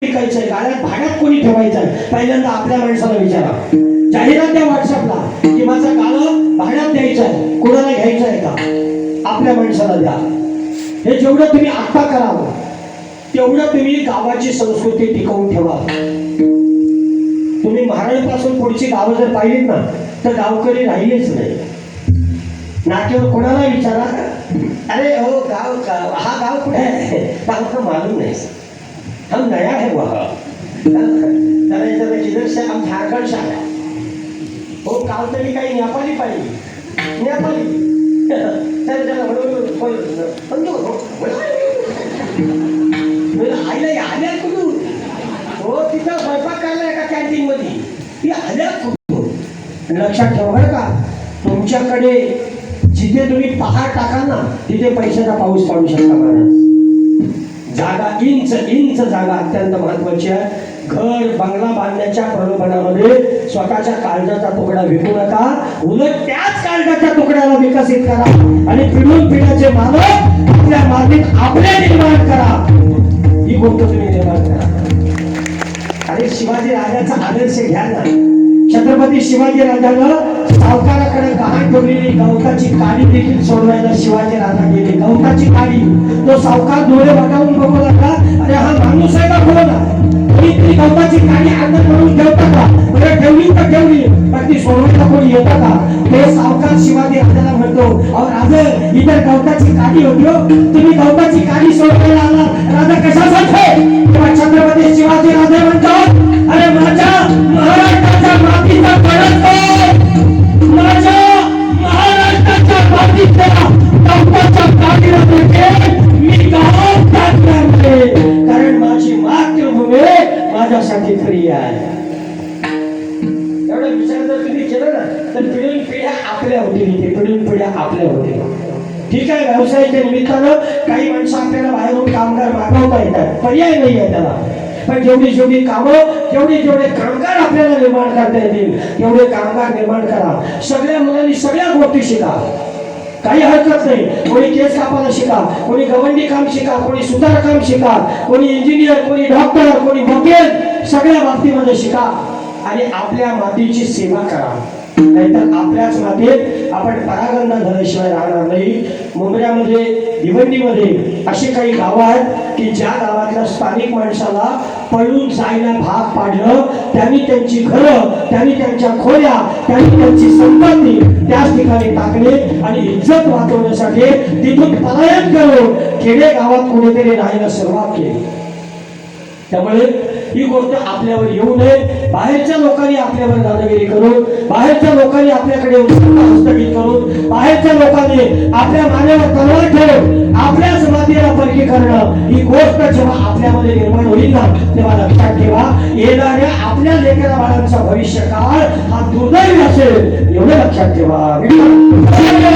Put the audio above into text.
विकायचंय, गाड्यात भाड्यात कोणी ठेवायचंय, पहिल्यांदा आपल्या माणसाला विचारा. जाहिरात द्या व्हॉट्सअपला की माझा गाळं भाड्यात द्यायचंय, कोणाला घ्यायचंय का, आपल्या माणसाला द्या. हे जेवढं तुम्ही आत्ता करावं तेवढं तुम्ही गावाची संस्कृती टिकवून ठेवा. तुम्ही महाराष्ट्रापासून पुढची गावं जर पाहिलीत ना तर गावकरी राहिलेच नाही. नाट्यावर कोणाला विचारा, अरे हो गाव हा गाव कुठे आहे, गाव मालूम नाही, हम नया है वहाँ, किधर से हम झारखंड से आया. हो गाव तरी काही नेपाली पाहिजे, नेपाली आईला आल्या कुठून, हो तिथं स्वयंपाक करायला एका कॅन्टीन मध्ये, ती आल्या कुठून. लक्षात ठेवा बरं का, तुमच्याकडे जिथे तुम्ही पहाड टाकाल ना तिथे पैशाचा पाऊस पाडू शकता महाराज. जागा इंच इंच जागा अत्यंत महत्वाची आहे. घर बंगला बांधण्याच्या प्रलोभनामध्ये स्वतःच्या काळजाचा तुकडा विकू नका, उलट त्याच काळजाच्या तुकड्याला विकसित करा आणि पिढून पिढ्याचे मालक आपल्या मातीत आपले निर्माण करा. ही गोष्ट तुम्ही निर्माण करा. अरे शिवाजी राजाचा आदर्श घ्या ना. छत्रपती शिवाजी राजानं सावकाराकडे गहाण ठेवलेली गवताची काडी देखील सोडवायला शिवाजी राजा गेले. गवताची काडी, तो सावकार डोळे वाटावून बघू लागला, अरे हा माणूस आहे का कोणा, कोणीतरी गवताची काडी अंगात म्हणून ठेवता का, बरं ठेवली तर ठेवली, पण ती सोडवायला कोणी येतं का. ते सावकार शिवाजी राजाला म्हणतो, अहो राजा इतर गवताची काडी होती, तुम्ही गवताची काडी सोडवायला आला, राजा कशासाठी. तेव्हा छत्रपती शिवाजी राजे म्हणतात, अरे माझ्या महाराष्ट्राच्या मातीचा पडतो, माझ्या महाराष्ट्राच्या मातीच्या गवताच्या काडीला मी गावात टाकणार, कारण माझी मातृभूमी माझ्यासाठी खरी आहे. एवढा विचार जर तुम्ही केला ना तर पिढीन पिढ्या आपल्या होतील, पिढीन पिढ्या आपल्या होतील. ठीक आहे, व्यवसायाच्या निमित्तानं काही माणसं आपल्याला बाहेरून कामगार मागवता येतात, पर्याय नाही आहे त्याला, पण जेवढी जेवढी कामं जेवढे कामगार आपल्याला निर्माण करता येतील तेवढे कामगार निर्माण करा. सगळ्या मुलांनी सगळ्या गोष्टी शिका, काही हरकत नाही. कोणी केस कापायला शिका, कोणी गवंडी काम शिका, कोणी सुतार काम शिका, कोणी इंजिनियर, कोणी डॉक्टर, कोणी वकील, सगळ्या बाबतीमध्ये शिका आणि आपल्या मातीची सेवा करा. नाहीतर आपल्याच मातीत आपण परागंदा झाल्याशिवाय राहणार नाही. मुंबऱ्यामध्ये भिवंडीमध्ये अशी काही गावं आहेत की ज्या गावातल्या स्थानिक माणसाला पळून जायला भाग पाडलं, त्यांनी त्यांची घरं, त्यांनी त्यांच्या खोल्या, त्यांनी त्यांची संपत्ती त्याच ठिकाणी टाकले आणि इज्जत वाचवण्यासाठी तिथून पलायन करून खेडे गावात कोणीतरी राहायला सुरुवात केली. त्यामुळे ही गोष्ट आपल्यावर येऊ नये. बाहेरच्या लोकांनी आपल्यावर दादागिरी करून, बाहेरच्या लोकांनी आपल्याकडे हस्तगीत करून, बाहेरच्या लोकांनी आपल्या मानेवर तलवार ठेवून आपल्याच मातीला परकी करणं, ही गोष्ट जेव्हा आपल्यामध्ये निर्माण होईल ना तेव्हा लक्षात ठेवा, येणाऱ्या आपल्या लेकरा बाळांचा भविष्यकाळ हा दुर्दैवी असेल, एवढं लक्षात ठेवा.